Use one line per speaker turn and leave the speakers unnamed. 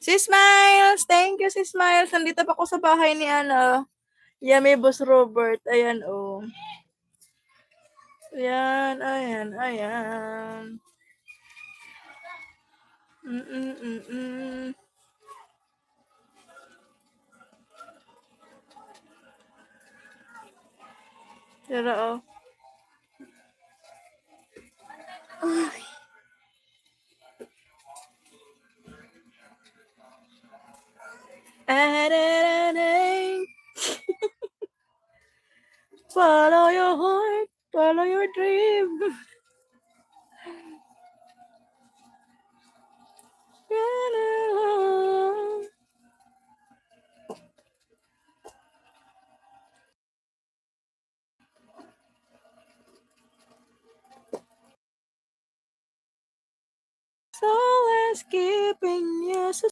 Si Smiles! Thank you, si Smiles. Nandito pa ako sa bahay ni Yummy Boss Robert. Ayan, oh. Ayan, ayan, ayan. Mm-mm-mm-mm. Pero, oh. Ay. Follow your heart, follow your dream. So let's keeping you